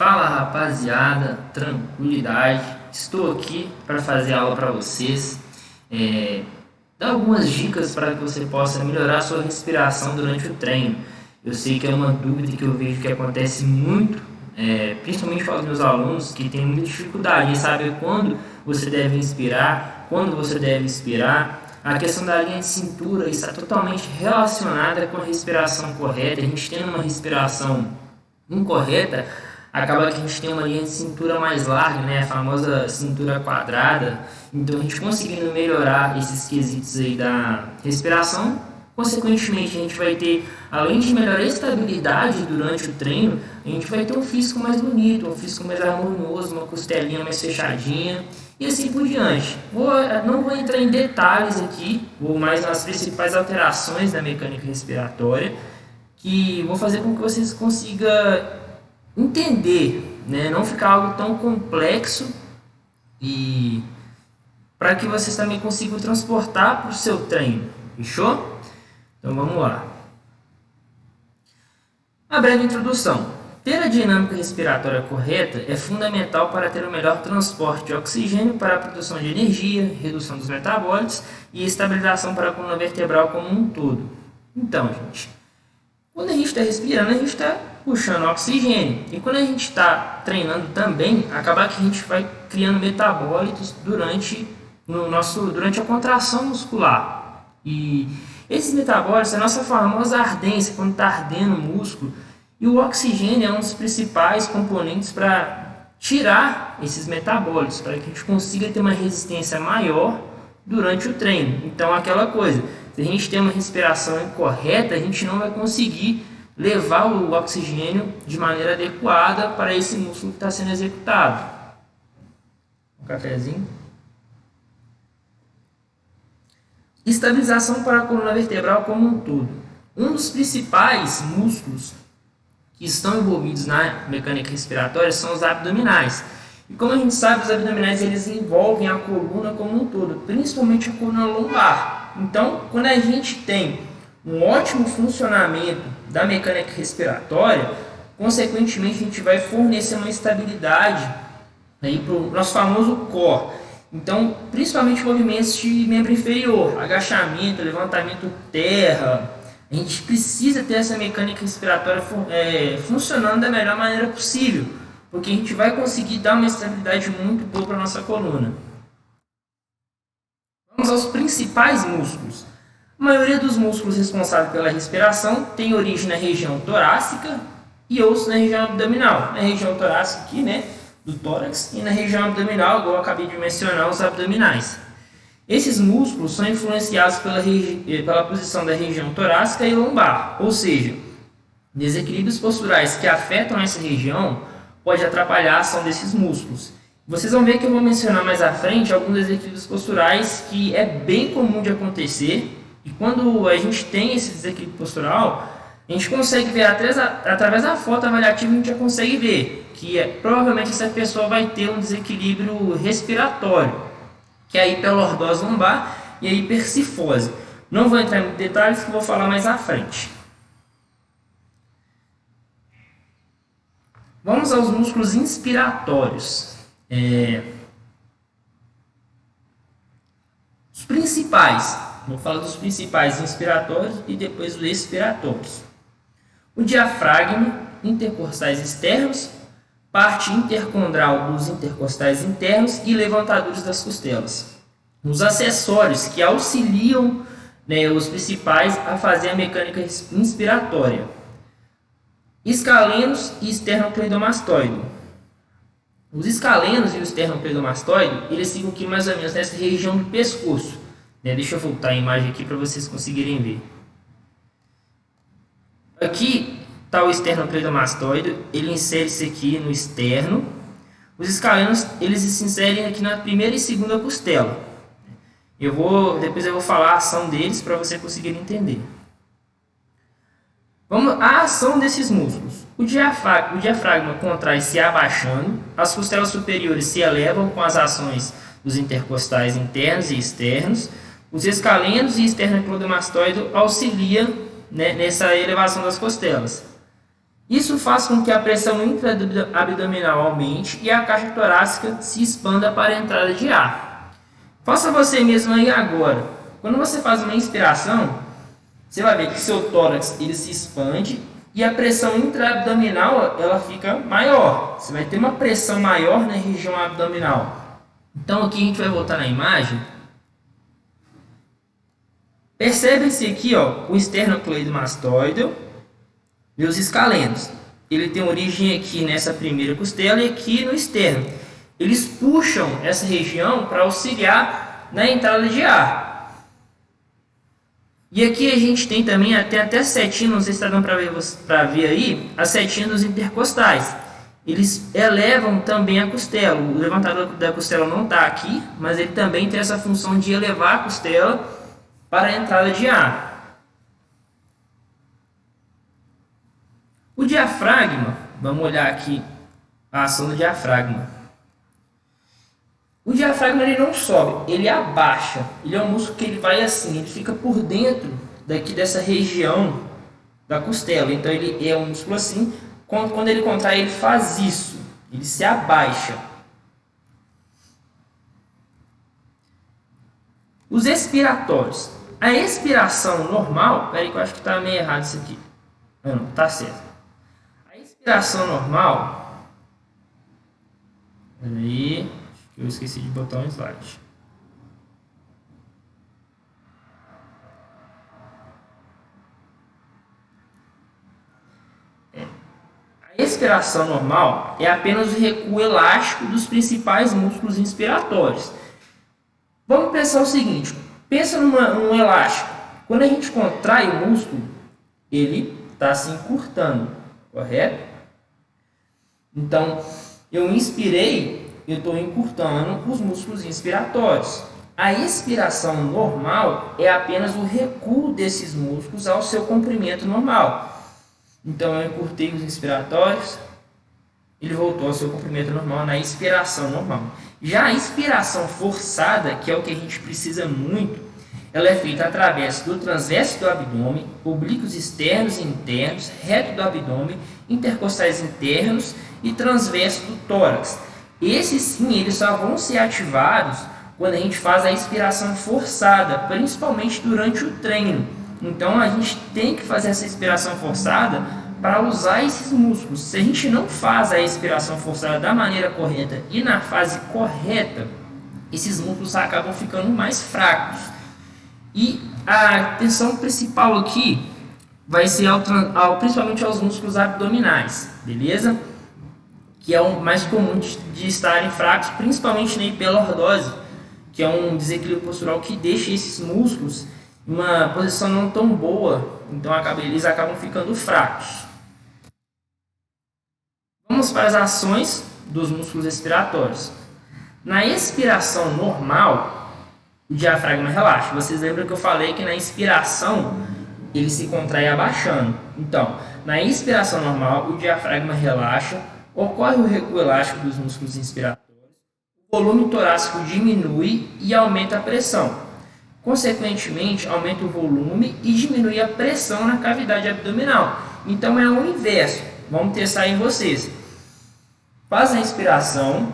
Fala rapaziada, tranquilidade, estou aqui para fazer aula para vocês, dar algumas dicas para que você possa melhorar a sua respiração durante o treino. Eu sei que é uma dúvida que eu vejo que acontece muito, principalmente para os meus alunos que têm muita dificuldade em saber quando você deve inspirar, quando você deve expirar. A questão da linha de cintura está totalmente relacionada com a respiração correta. A gente tendo uma respiração incorreta, acaba que a gente tem uma linha de cintura mais larga, né? A famosa cintura quadrada. Então, a gente conseguindo melhorar esses quesitos aí da respiração, consequentemente, a gente vai ter, além de melhorar a estabilidade durante o treino, a gente vai ter um físico mais bonito, um físico mais harmonioso, uma costelinha mais fechadinha e assim por diante. Não vou entrar em detalhes aqui, vou mais nas principais alterações da mecânica respiratória, que vou fazer com que vocês consigam entender, né? Não ficar algo tão complexo, e para que vocês também consigam transportar para o seu treino. Fechou? Então vamos lá. Uma breve introdução. Ter a dinâmica respiratória correta é fundamental para ter o melhor transporte de oxigênio para a produção de energia, redução dos metabólitos e estabilização para a coluna vertebral como um todo. Então, gente, quando a gente está respirando, a gente está puxando oxigênio. E quando a gente está treinando também, acaba que a gente vai criando metabólitos durante a contração muscular. E esses metabólitos é a nossa famosa ardência, quando está ardendo o músculo. E o oxigênio é um dos principais componentes para tirar esses metabólitos, para que a gente consiga ter uma resistência maior durante o treino. Então, aquela coisa, se a gente tem uma respiração incorreta, a gente não vai conseguir levar o oxigênio de maneira adequada para esse músculo que está sendo executado. Um cafezinho. Estabilização para a coluna vertebral como um todo. Um dos principais músculos que estão envolvidos na mecânica respiratória são os abdominais. E como a gente sabe, os abdominais eles envolvem a coluna como um todo, principalmente a coluna lombar. Então, quando a gente tem um ótimo funcionamento da mecânica respiratória, consequentemente a gente vai fornecer uma estabilidade para o nosso famoso core. Então, principalmente movimentos de membro inferior, agachamento, levantamento terra. A gente precisa ter essa mecânica respiratória funcionando da melhor maneira possível, porque a gente vai conseguir dar uma estabilidade muito boa para a nossa coluna. Vamos aos principais músculos. A maioria dos músculos responsáveis pela respiração tem origem na região torácica e outros na região abdominal. Na região torácica aqui, né, do tórax, e na região abdominal, igual eu acabei de mencionar, os abdominais. Esses músculos são influenciados pela posição da região torácica e lombar, ou seja, desequilíbrios posturais que afetam essa região pode atrapalhar a ação desses músculos. Vocês vão ver que eu vou mencionar mais à frente alguns desequilíbrios posturais que é bem comum de acontecer, e quando a gente tem esse desequilíbrio postural, a gente consegue ver através da foto avaliativa, a gente já consegue ver que provavelmente essa pessoa vai ter um desequilíbrio respiratório, que é a hiperlordose lombar e a hipercifose. Não vou entrar em detalhes, que eu vou falar mais à frente. Vamos aos músculos inspiratórios. Os principais, vou falar dos principais inspiratórios e depois os expiratórios. O diafragma, intercostais externos, parte intercondral dos intercostais internos e levantadores das costelas. Os acessórios que auxiliam, os principais a fazer a mecânica inspiratória. Escalenos e esternocleidomastoide. Os escalenos e o esternocleidomastoide, eles ficam aqui mais ou menos nessa região do pescoço. Deixa eu voltar a imagem aqui para vocês conseguirem ver. Aqui está o esternocleidomastoide, ele insere-se aqui no externo. Os escalenos, eles se inserem aqui na primeira e segunda costela. Depois eu vou falar a ação deles para você conseguir entender. A ação desses músculos. O diafragma contrai se abaixando, as costelas superiores se elevam com as ações dos intercostais internos e externos. Os escalenos e esternocleidomastoide auxiliam, nessa elevação das costelas. Isso faz com que a pressão intra-abdominal aumente e a caixa torácica se expanda para a entrada de ar. Faça você mesmo aí agora. Quando você faz uma inspiração, você vai ver que seu tórax ele se expande e a pressão intra-abdominal ela fica maior. Você vai ter uma pressão maior na região abdominal. Então aqui a gente vai voltar na imagem. Percebe-se aqui ó, o esternocleidomastoide e os escalendos. Ele tem origem aqui nessa primeira costela e aqui no externo. Eles puxam essa região para auxiliar na entrada de ar. E aqui a gente tem também até setinha, não sei se está dando para ver aí, as setinhas dos intercostais. Eles elevam também a costela. O levantador da costela não está aqui, mas ele também tem essa função de elevar a costela para a entrada de ar. O diafragma, vamos olhar aqui a ação do diafragma. O diafragma ele não sobe, ele abaixa. Ele é um músculo que ele vai assim, ele fica por dentro daqui dessa região da costela. Então ele é um músculo assim, quando ele contrai ele faz isso, ele se abaixa. Os expiratórios. A expiração normal, peraí que eu acho que está meio errado isso aqui. Não, está certo. A expiração normal, peraí, acho que eu esqueci de botar um slide. A expiração normal é apenas o recuo elástico dos principais músculos inspiratórios. Vamos pensar o seguinte, pensa num elástico. Quando a gente contrai o músculo, ele está se encurtando, correto? Então, eu inspirei, eu estou encurtando os músculos inspiratórios. A expiração normal é apenas o recuo desses músculos ao seu comprimento normal. Então, eu encurtei os inspiratórios, ele voltou ao seu comprimento normal na expiração normal. Já a expiração forçada, que é o que a gente precisa muito, ela é feita através do transverso do abdômen, oblíquos externos e internos, reto do abdômen, intercostais internos e transverso do tórax. Esses sim, eles só vão ser ativados quando a gente faz a expiração forçada, principalmente durante o treino. Então a gente tem que fazer essa expiração forçada para usar esses músculos. Se a gente não faz a expiração forçada da maneira correta e na fase correta, esses músculos acabam ficando mais fracos. E a atenção principal aqui vai ser principalmente aos músculos abdominais, beleza? Que é o mais comum de estarem fracos, principalmente na hiperlordose, que é um desequilíbrio postural que deixa esses músculos em uma posição não tão boa, então eles acabam ficando fracos. Vamos para as ações dos músculos expiratórios. Na expiração normal, o diafragma relaxa. Vocês lembram que eu falei que na inspiração ele se contrai abaixando. Então, na inspiração normal, o diafragma relaxa, ocorre o recuo elástico dos músculos inspiratórios, o volume torácico diminui e aumenta a pressão. Consequentemente, aumenta o volume e diminui a pressão na cavidade abdominal. Então, é o inverso. Vamos testar em vocês. Faz a inspiração.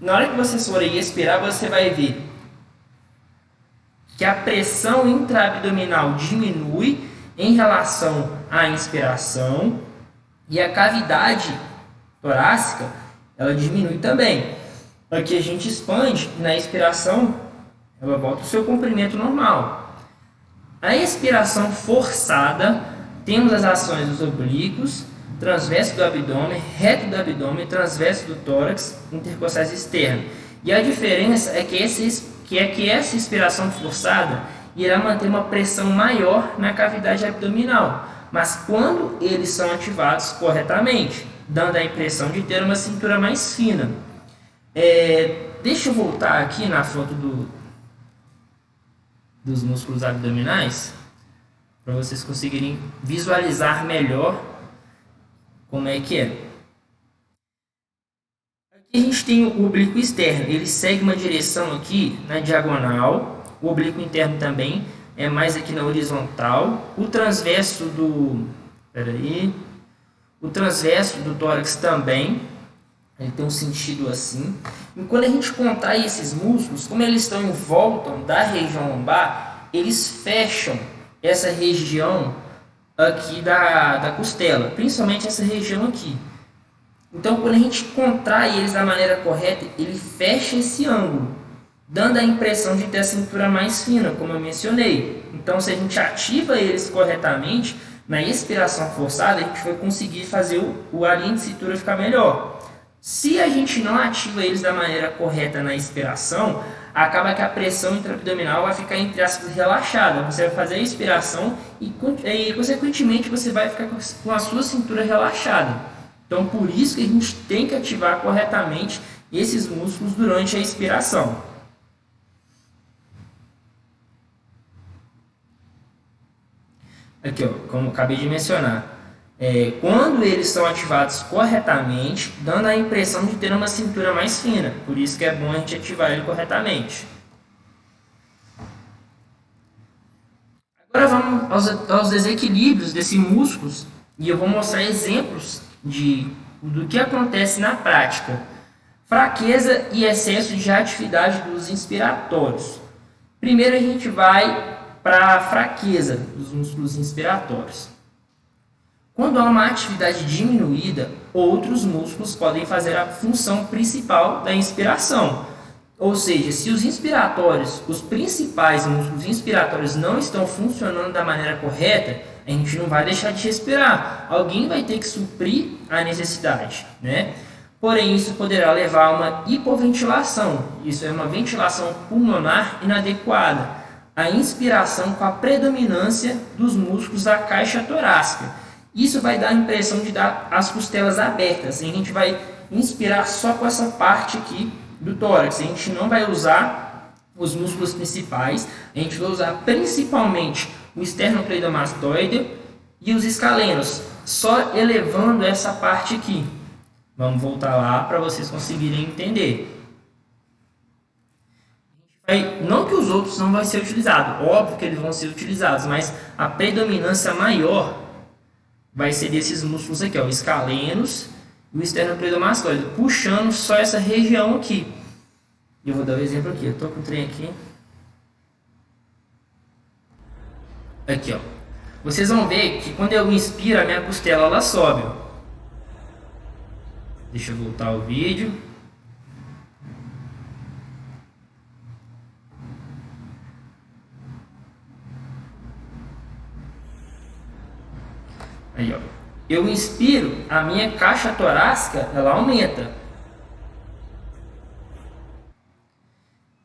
Na hora que vocês forem expirar, você vai ver que a pressão intraabdominal diminui em relação à inspiração e a cavidade torácica ela diminui também. Aqui a gente expande, na expiração ela volta ao seu comprimento normal. A expiração forçada, temos as ações dos oblíquos, transverso do abdômen, reto do abdômen, transverso do tórax, intercostais externos. E a diferença é que essa expiração forçada irá manter uma pressão maior na cavidade abdominal, mas quando eles são ativados corretamente, dando a impressão de ter uma cintura mais fina. Deixa eu voltar aqui na foto dos músculos abdominais, para vocês conseguirem visualizar melhor como é que é. Aqui a gente tem o oblíquo externo, ele segue uma direção aqui na diagonal, o oblíquo interno também é mais aqui na horizontal, o transverso O transverso do tórax também, ele tem um sentido assim. E quando a gente contrai esses músculos, como eles estão em volta da região lombar, eles fecham essa região aqui da costela, principalmente essa região aqui. Então, quando a gente contrai eles da maneira correta, ele fecha esse ângulo, dando a impressão de ter a cintura mais fina, como eu mencionei. Então, se a gente ativa eles corretamente, na expiração forçada, a gente vai conseguir fazer a linha de cintura ficar melhor. Se a gente não ativa eles da maneira correta na expiração, acaba que a pressão intraabdominal vai ficar, entre aspas, relaxada. Você vai fazer a expiração e consequentemente, você vai ficar com a sua cintura relaxada. Então, por isso que a gente tem que ativar corretamente esses músculos durante a expiração. Aqui, ó, como eu acabei de mencionar, quando eles são ativados corretamente, dando a impressão de ter uma cintura mais fina. Por isso que é bom a gente ativar ele corretamente. Agora vamos aos desequilíbrios desses músculos e eu vou mostrar exemplos do que acontece na prática. Fraqueza e excesso de atividade dos inspiratórios. Primeiro a gente vai para a fraqueza dos músculos inspiratórios. Quando há uma atividade diminuída, outros músculos podem fazer a função principal da inspiração. Ou seja, se os inspiratórios, os principais músculos inspiratórios não estão funcionando da maneira correta, a gente não vai deixar de respirar. Alguém vai ter que suprir a necessidade, né? Porém, isso poderá levar a uma hipoventilação. Isso é uma ventilação pulmonar inadequada. A inspiração com a predominância dos músculos da caixa torácica. Isso vai dar a impressão de dar as costelas abertas. A gente vai inspirar só com essa parte aqui do tórax. A gente não vai usar os músculos principais. A gente vai usar principalmente o esternocleidomastoide e os escalenos, só elevando essa parte aqui. Vamos voltar lá para vocês conseguirem entender. Não que os outros não vão ser utilizados, óbvio que eles vão ser utilizados, mas a predominância maior vai ser desses músculos aqui, ó, o escalenos e o esternocleidomastoide, puxando só essa região aqui. E eu vou dar um exemplo aqui, eu estou com o trem aqui. Aqui, ó. Vocês vão ver que quando eu inspiro, a minha costela ela sobe, ó. Deixa eu voltar o vídeo. Aí, ó. Eu inspiro, a minha caixa torácica ela aumenta.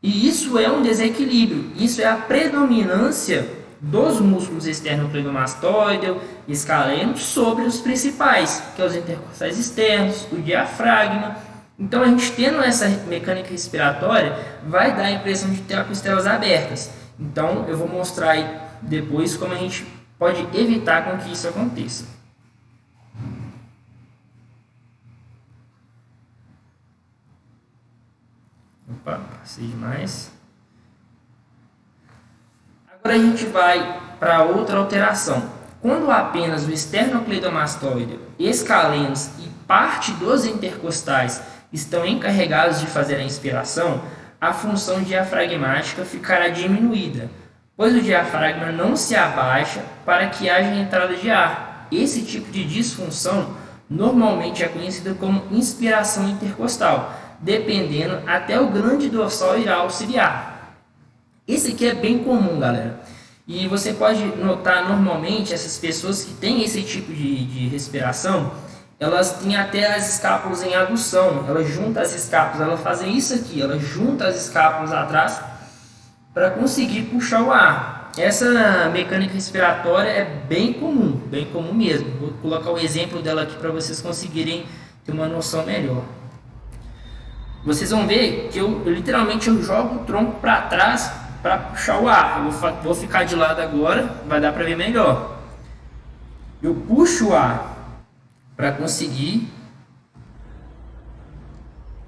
E isso é um desequilíbrio. Isso é a predominância dos músculos esternocleidomastoide e escaleno sobre os principais, que é os intercostais externos, o diafragma. Então, a gente tendo essa mecânica respiratória, vai dar a impressão de ter as costelas abertas. Então, eu vou mostrar aí depois como a gente pode evitar com que isso aconteça. Opa, passei demais. Agora a gente vai para outra alteração. Quando apenas o esternocleidomastoide, escalenos e parte dos intercostais estão encarregados de fazer a inspiração, a função diafragmática ficará diminuída, pois o diafragma não se abaixa para que haja entrada de ar. Esse tipo de disfunção normalmente é conhecida como inspiração intercostal, dependendo até o glande dorsal irá auxiliar. Esse aqui é bem comum, galera. E você pode notar normalmente essas pessoas que têm esse tipo de respiração, elas têm até as escápulas em adução. Elas juntam as escápulas, elas fazem isso aqui, elas juntam as escápulas atrás para conseguir puxar o ar. Essa mecânica respiratória é bem comum mesmo. Vou colocar o exemplo dela aqui para vocês conseguirem ter uma noção melhor. Vocês vão ver que eu literalmente jogo o tronco para trás para puxar o ar. Eu vou ficar de lado agora, vai dar para ver melhor. Eu puxo o ar para conseguir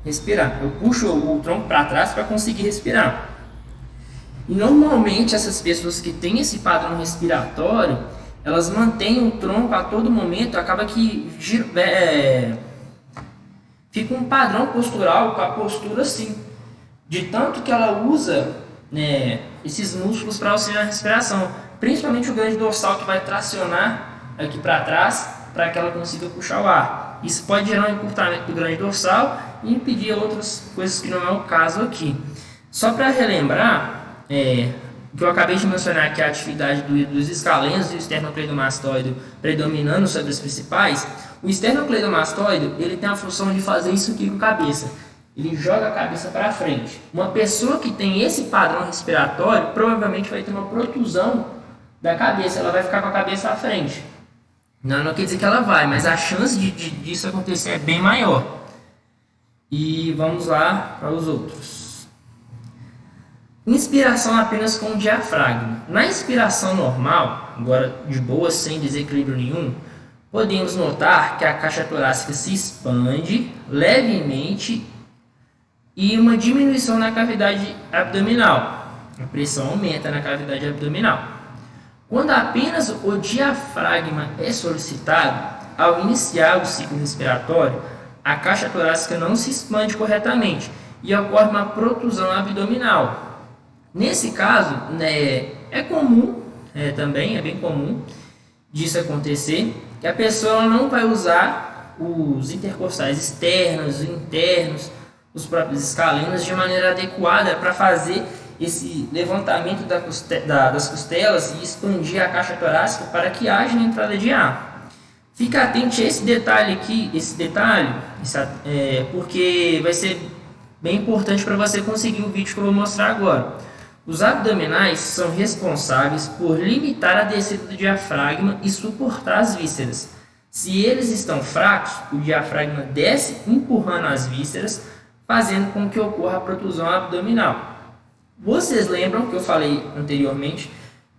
respirar. Eu puxo o tronco para trás para conseguir respirar. E normalmente essas pessoas que têm esse padrão respiratório, elas mantêm o tronco a todo momento, acaba que fica um padrão postural com a postura assim, de tanto que ela usa, né, esses músculos para auxiliar a respiração, principalmente o grande dorsal, que vai tracionar aqui para trás para que ela consiga puxar o ar. Isso pode gerar um encurtamento do grande dorsal e impedir outras coisas que não é o caso aqui. Só para relembrar, que eu acabei de mencionar aqui, a atividade dos escalenos e o esternocleidomastoide predominando sobre as principais. O esternocleidomastoide, ele tem a função de fazer isso aqui com a cabeça. Ele joga a cabeça para frente. Uma pessoa que tem esse padrão respiratório provavelmente vai ter uma protusão da cabeça, ela vai ficar com a cabeça à frente. Não quer dizer que ela vai, mas a chance disso acontecer é bem maior. E vamos lá para os outros. Inspiração apenas com o diafragma. Na inspiração normal, agora de boa, sem desequilíbrio nenhum, podemos notar que a caixa torácica se expande levemente e uma diminuição na cavidade abdominal. A pressão aumenta na cavidade abdominal. Quando apenas o diafragma é solicitado, ao iniciar o ciclo respiratório, a caixa torácica não se expande corretamente e ocorre uma protusão abdominal. Nesse caso, né, é comum, também é bem comum disso acontecer, que a pessoa não vai usar os intercostais externos, internos, os próprios escalenos de maneira adequada para fazer esse levantamento das costelas e expandir a caixa torácica para que haja entrada de ar. Fica atento a esse detalhe aqui, porque vai ser bem importante para você conseguir o vídeo que eu vou mostrar agora. Os abdominais são responsáveis por limitar a descida do diafragma e suportar as vísceras. Se eles estão fracos, o diafragma desce empurrando as vísceras, fazendo com que ocorra a protusão abdominal. Vocês lembram que eu falei anteriormente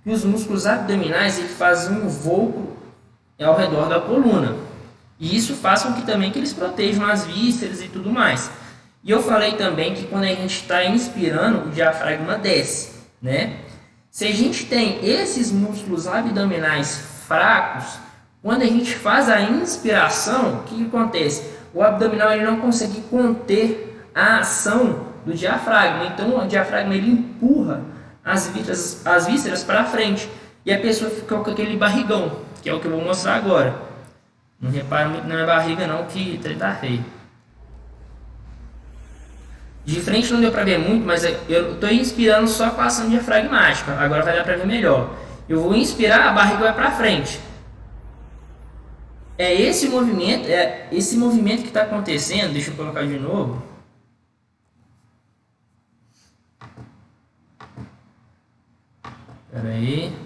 que os músculos abdominais ele fazem um voo ao redor da coluna. E isso faz com que também que eles protejam as vísceras e tudo mais. E eu falei também que quando a gente está inspirando, o diafragma desce, né? Se a gente tem esses músculos abdominais fracos, quando a gente faz a inspiração, o que acontece? O abdominal ele não consegue conter a ação do diafragma. Então o diafragma ele empurra as vísceras para frente e a pessoa fica com aquele barrigão, que é o que eu vou mostrar agora. Não repara muito na minha barriga não, que tá feio. De frente não deu para ver muito, mas eu estou inspirando só com a ação diafragmática. Agora vai dar para ver melhor. Eu vou inspirar, a barriga vai para frente. É esse movimento que está acontecendo. Deixa eu colocar de novo. Espera aí.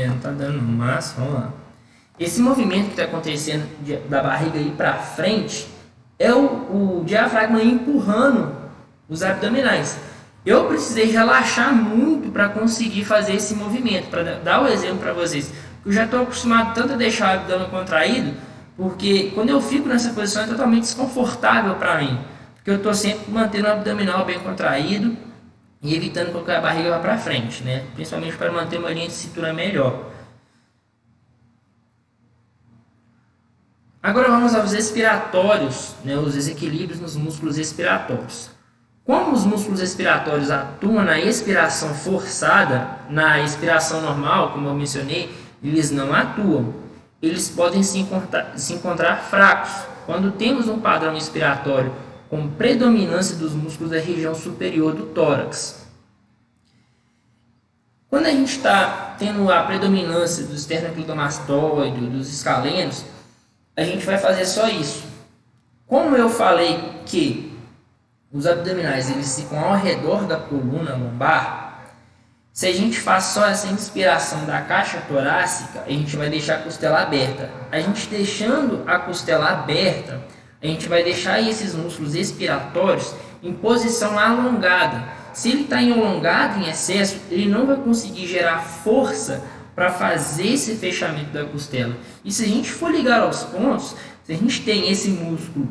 Não tá dando massa, vamos lá. Esse movimento que está acontecendo da barriga ir para frente é o diafragma empurrando os abdominais. Eu precisei relaxar muito para conseguir fazer esse movimento, para dar o exemplo para vocês. Eu já estou acostumado tanto a deixar o abdômen contraído, porque quando eu fico nessa posição é totalmente desconfortável para mim, porque eu estou sempre mantendo o abdominal bem contraído e evitando que a barriga vá para frente, né? Principalmente para manter uma linha de cintura melhor. Agora vamos aos respiratórios, né? Os desequilíbrios nos músculos respiratórios. Como os músculos respiratórios atuam na expiração forçada, na expiração normal, como eu mencionei, eles não atuam. Eles podem se encontrar fracos quando temos um padrão expiratório com predominância dos músculos da região superior do tórax. Quando a gente está tendo a predominância do esternocleidomastoide, dos escalenos, a gente vai fazer só isso. Como eu falei que os abdominais eles ficam ao redor da coluna lombar, se a gente faz só essa inspiração da caixa torácica, a gente vai deixar a costela aberta. A gente deixando a costela aberta, a gente vai deixar esses músculos expiratórios em posição alongada. Se ele está alongado em excesso, ele não vai conseguir gerar força para fazer esse fechamento da costela. E se a gente for ligar aos pontos, se a gente tem esse músculo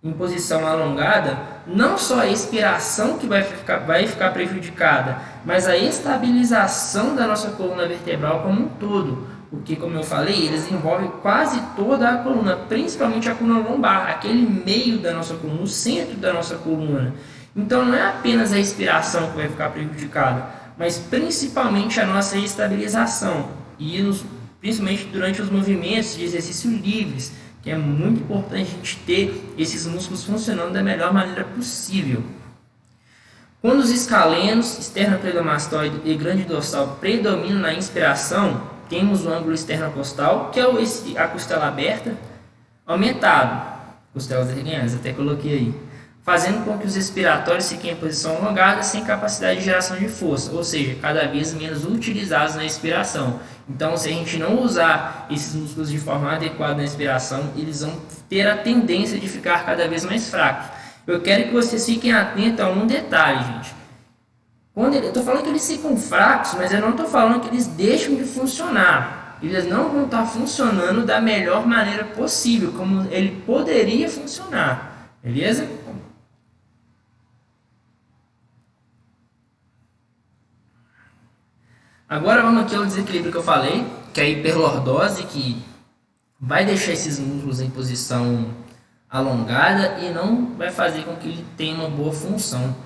em posição alongada, não só a expiração que vai ficar prejudicada, mas a estabilização da nossa coluna vertebral como um todo. Porque, como eu falei, eles envolvem quase toda a coluna, principalmente a coluna lombar, aquele meio da nossa coluna, o centro da nossa coluna. Então, não é apenas a expiração que vai ficar prejudicada, mas principalmente a nossa estabilização. E principalmente durante os movimentos de exercício livres, que é muito importante a gente ter esses músculos funcionando da melhor maneira possível. Quando os escalenos, esternocleidomastoide e grande dorsal predominam na inspiração, temos o ângulo esternocostal, que é a costela aberta, aumentado, costelas erguianas, até coloquei aí, fazendo com que os expiratórios fiquem em posição alongada sem capacidade de geração de força, ou seja, cada vez menos utilizados na expiração. Então, se a gente não usar esses músculos de forma adequada na expiração, eles vão ter a tendência de ficar cada vez mais fracos. Eu quero que vocês fiquem atentos a um detalhe, gente. Eu estou falando que eles ficam fracos, mas eu não estou falando que eles deixam de funcionar. Eles não vão estar funcionando da melhor maneira possível, como ele poderia funcionar. Beleza? Agora vamos aqui ao desequilíbrio que eu falei, que é a hiperlordose, que vai deixar esses músculos em posição alongada e não vai fazer com que ele tenha uma boa função.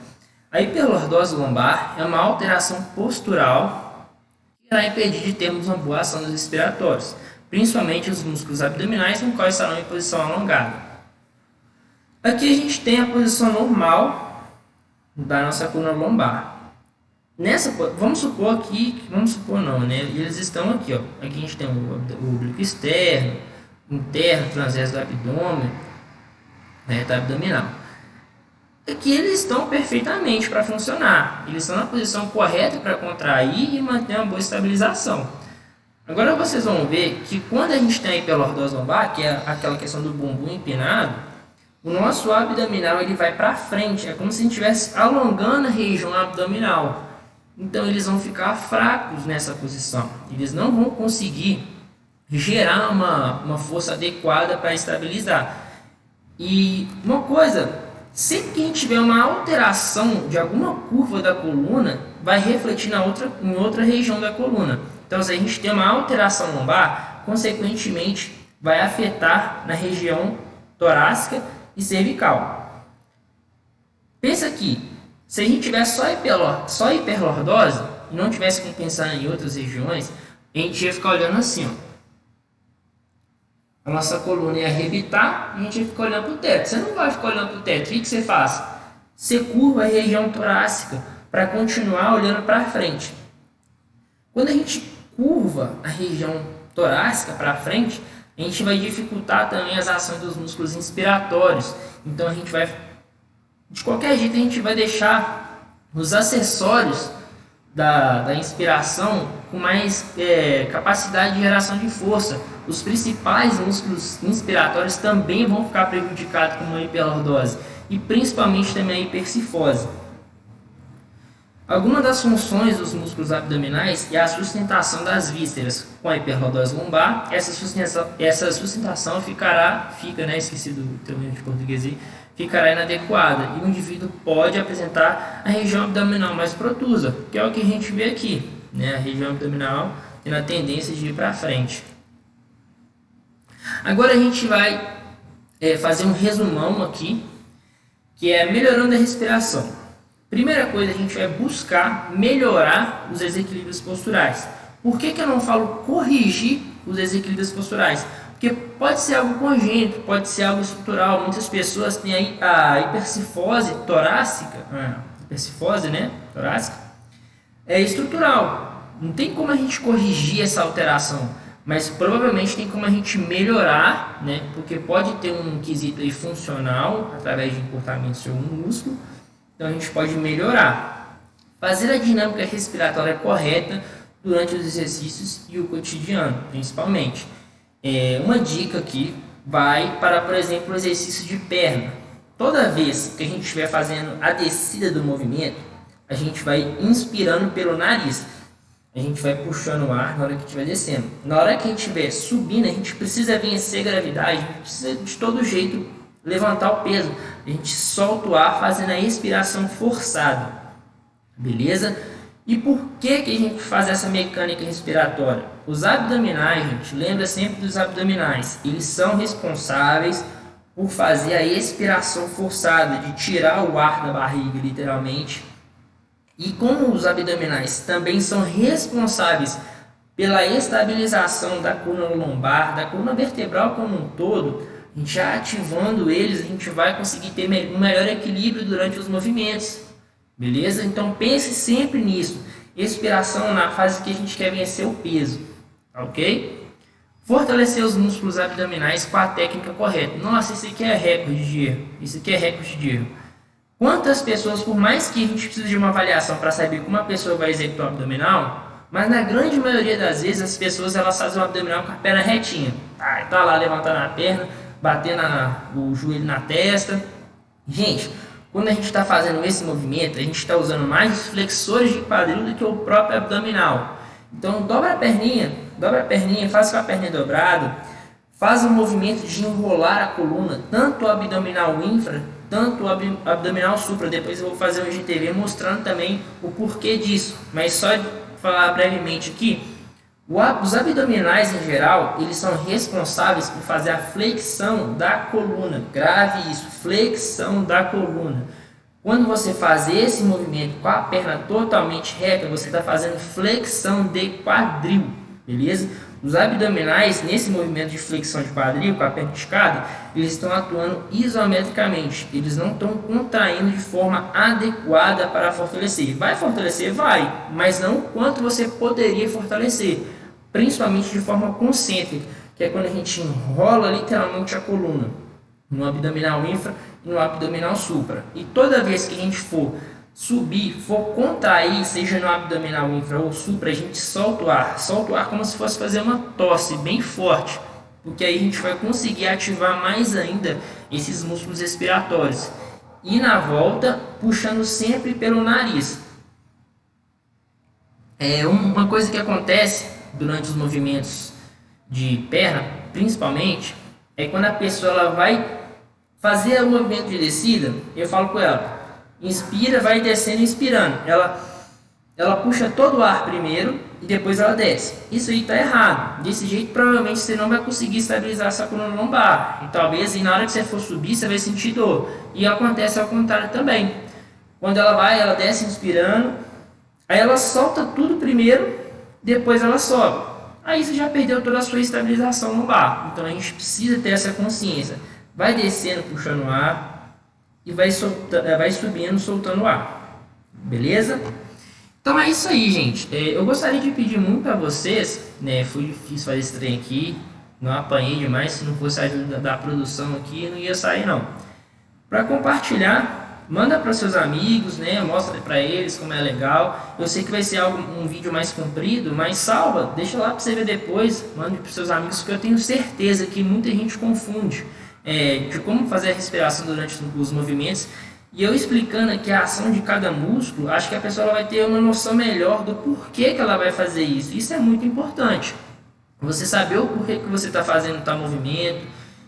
A hiperlordose lombar é uma alteração postural que irá impedir de termos uma boa ação dos respiratórios, principalmente os músculos abdominais, com quais estarão em posição alongada. Aqui a gente tem a posição normal da nossa coluna lombar. Vamos supor não, né? Eles estão aqui, ó. Aqui a gente tem o oblíquo externo, interno, transverso do abdômen, reta abdominal. Aqui eles estão perfeitamente para funcionar. Eles estão na posição correta para contrair e manter uma boa estabilização. Agora vocês vão ver que quando a gente tem a hiperlordose lombar, que é aquela questão do bumbum empinado, o nosso abdominal ele vai para frente. É como se a gente estivesse alongando a região abdominal. Então eles vão ficar fracos nessa posição. Eles não vão conseguir gerar uma força adequada para estabilizar. E uma coisa, sempre que a gente tiver uma alteração de alguma curva da coluna, vai refletir em outra região da coluna. Então, se a gente tem uma alteração lombar, consequentemente vai afetar na região torácica e cervical. Pensa aqui, se a gente tiver só hiperlordose e não tivesse que pensar em outras regiões, a gente ia ficar olhando assim, ó. A nossa coluna ia arrebitar e a gente ia ficar olhando para o teto. Você não vai ficar olhando para o teto. O que você faz? Você curva a região torácica para continuar olhando para frente. Quando a gente curva a região torácica para frente, a gente vai dificultar também as ações dos músculos inspiratórios. Então a gente vai, de qualquer jeito, a gente vai deixar os acessórios da inspiração com mais capacidade de geração de força. Os principais músculos inspiratórios também vão ficar prejudicados com uma hiperlordose e principalmente também a hipercifose. Algumas das funções dos músculos abdominais é a sustentação das vísceras. Com a hiperlordose lombar, essa sustentação esqueci do termo de português aí, ficará inadequada e o indivíduo pode apresentar a região abdominal mais protusa, que é o que a gente vê aqui, né? A região abdominal tendo a tendência de ir para frente. Agora a gente vai fazer um resumão aqui, que é melhorando a respiração. Primeira coisa, a gente vai buscar melhorar os desequilíbrios posturais. Por que eu não falo corrigir os desequilíbrios posturais? Porque pode ser algo congênito, pode ser algo estrutural. Muitas pessoas têm aí a hipercifose torácica, torácica, é estrutural. Não tem como a gente corrigir essa alteração, mas provavelmente tem como a gente melhorar, né? Porque pode ter um quesito aí funcional através de encurtamento de algum músculo. Então a gente pode melhorar. Fazer a dinâmica respiratória correta durante os exercícios e o cotidiano, principalmente. Uma dica aqui vai para, por exemplo, o exercício de perna. Toda vez que a gente estiver fazendo a descida do movimento, a gente vai inspirando pelo nariz. A gente vai puxando o ar na hora que estiver descendo. Na hora que a gente estiver subindo, a gente precisa vencer a gravidade, a gente precisa de todo jeito levantar o peso. A gente solta o ar fazendo a expiração forçada, beleza? E por que que a gente faz essa mecânica respiratória? Os abdominais, gente, lembra sempre dos abdominais, eles são responsáveis por fazer a expiração forçada, de tirar o ar da barriga, literalmente. E como os abdominais também são responsáveis pela estabilização da coluna lombar, da coluna vertebral como um todo, já ativando eles, a gente vai conseguir ter um melhor equilíbrio durante os movimentos, beleza? Então pense sempre nisso, expiração na fase que a gente quer vencer o peso, ok? Fortalecer os músculos abdominais com a técnica correta. Nossa, isso aqui é recorde de erro, isso aqui é recorde de erro. Quantas pessoas, por mais que a gente precise de uma avaliação para saber como a pessoa vai executar o abdominal, mas na grande maioria das vezes as pessoas elas fazem o abdominal com a perna retinha. Tá lá levantando a perna, batendo o joelho na testa. Gente, quando a gente está fazendo esse movimento, a gente está usando mais os flexores de quadril do que o próprio abdominal. Então dobra a perninha, faz com a perninha dobrada, faz um movimento de enrolar a coluna, tanto o abdominal infra, tanto o abdominal supra. Depois eu vou fazer um IGTV mostrando também o porquê disso, mas só de falar brevemente aqui, os abdominais em geral, eles são responsáveis por fazer a flexão da coluna. Grave isso, flexão da coluna. Quando você faz esse movimento com a perna totalmente reta, você está fazendo flexão de quadril, beleza? Os abdominais, nesse movimento de flexão de quadril, com a perna esticada, eles estão atuando isometricamente. Eles não estão contraindo de forma adequada para fortalecer. Vai fortalecer? Vai, mas não o quanto você poderia fortalecer. Principalmente de forma concêntrica, que é quando a gente enrola literalmente a coluna no abdominal infra e no abdominal supra. E toda vez que a gente for subir, for contrair, seja no abdominal infra ou supra, a gente solta o ar como se fosse fazer uma tosse bem forte, porque aí a gente vai conseguir ativar mais ainda esses músculos respiratórios. E na volta, puxando sempre pelo nariz. Uma coisa que acontece durante os movimentos de perna, principalmente, é quando a pessoa ela vai fazer o movimento de descida, eu falo com ela, inspira, vai descendo, inspirando. Ela puxa todo o ar primeiro e depois ela desce. Isso aí está errado. Desse jeito, provavelmente você não vai conseguir estabilizar essa coluna lombar. E talvez na hora que você for subir, você vai sentir dor. E acontece ao contrário também. Quando ela desce inspirando, aí ela solta tudo primeiro, depois ela sobe. Aí você já perdeu toda a sua estabilização lombar. Então a gente precisa ter essa consciência. Vai descendo, puxando o ar e vai subindo, soltando o ar. Beleza? Então é isso aí, gente. Eu gostaria de pedir muito a vocês, né? Foi difícil fazer esse trem aqui, não apanhei demais. Se não fosse a ajuda da produção aqui, não ia sair não. Para compartilhar, manda para seus amigos, né? Mostra para eles como é legal. Eu sei que vai ser um vídeo mais comprido, mas salva, deixa lá para você ver depois. Manda para seus amigos, porque eu tenho certeza que muita gente confunde de como fazer a respiração durante os movimentos. E eu explicando aqui a ação de cada músculo, acho que a pessoa vai ter uma noção melhor do porquê que ela vai fazer isso. Isso é muito importante. Você saber o porquê que você está fazendo tal movimento,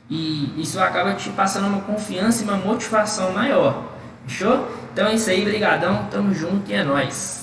e isso acaba te passando uma confiança e uma motivação maior. Fechou? Então é isso aí, brigadão, tamo junto e é nóis.